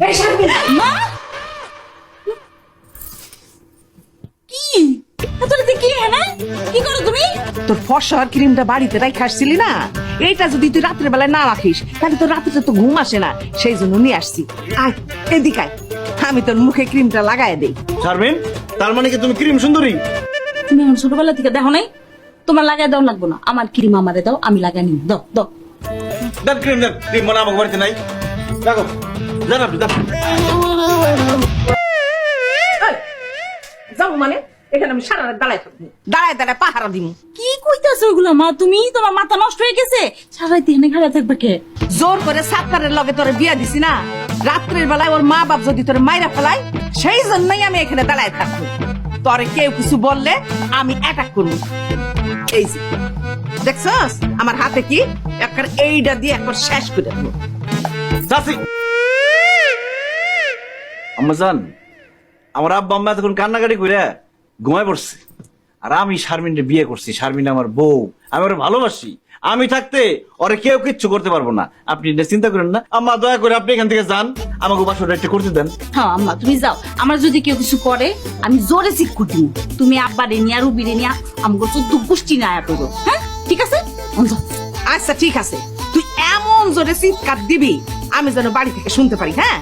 এই শারমিন মা কি এত রাতে কি হ্যাঁ কি করো তুমি? তোর ফর্সার ক্রিমটা বাড়িতে রাখা আসছিলি না, এইটা যদি তুই রাত্রে বেলায় না রাখিস তাহলে তোর রাতে তো ঘুম আসে না, সেই জন্য নিয়ে আসছি। আয় এদিক আয়, আমি তোর মুখে ক্রিমটা লাগাই দেই। শারমিন, তার মানে কি তুমি ক্রিম সুন্দরী? তুমি এখন ছোটবেলা থেকে দেখো নাই? তোমার লাগাই দাও লাগবো না, আমার ক্রিম আমারে দাও, আমি লাগাই নিব। দাও দাও। দেন ক্রিম, দেন ক্রিম, মানে আমাকে বাড়িতে নাই। দেখো দেন আপনি, দেন। যাবো মানে এখানে আমি সারা রাত দাঁড়ায় থাকবো, দাঁড়ায় দাঁড়ায় পাহারা দিব। কি কইতাছো ওগুলা মা? তুমি তোমার মাথা নষ্ট হয়ে গেছে, সারাই দিনে খাড়া থাকবে কে? জোর করে সাত্তারের লগে তোরে বিয়া দিছি না, রাত্রের বেলায় ওর মা বাপ যদি তোরে মাইরা ফেলায় সেই জন্যই আমি এখানে দাঁড়ায় থাকবো। তোরে কেউ কিছু বললে আমি অ্যাটাক করবো। এই যে দেখছস আমার হাতে কি, একবার এইটা দিয়ে একবার শেষ করে দেবো। চাচি, আম্মা জান, আমার আব্বা আম্মা এতক্ষণ কান্নাকাটি করে ঘুমায় পড়ছে, আর আমি শারমিনকে বিয়ে করছি। শারমিন আমার বউ, আমি ওরে ভালোবাসি। আমি থাকতে ওরে কেউ কিচ্ছু করতে পারবো না। আপনি এটা চিন্তা করেন না আম্মা, দয়া করে আপনি এখান থেকে যান, আমাকে বাসটা একটু করতে দেন। হ্যাঁ আম্মা তুমি যাও, আমার যদি কেউ কিছু করে আমি জোরে চিক করে দিব। তুমি আব্বা রে নিয়া রুবি রে নিয়া আমাকে চোদ্দ গোষ্ঠী না আয়া করো। হ্যাঁ ঠিক আছে, যাও। আচ্ছা ঠিক আছে, তুই এমন জোরে চিৎকার দিবি আমি যেন বাড়ি থেকে শুনতে পারি। হ্যাঁ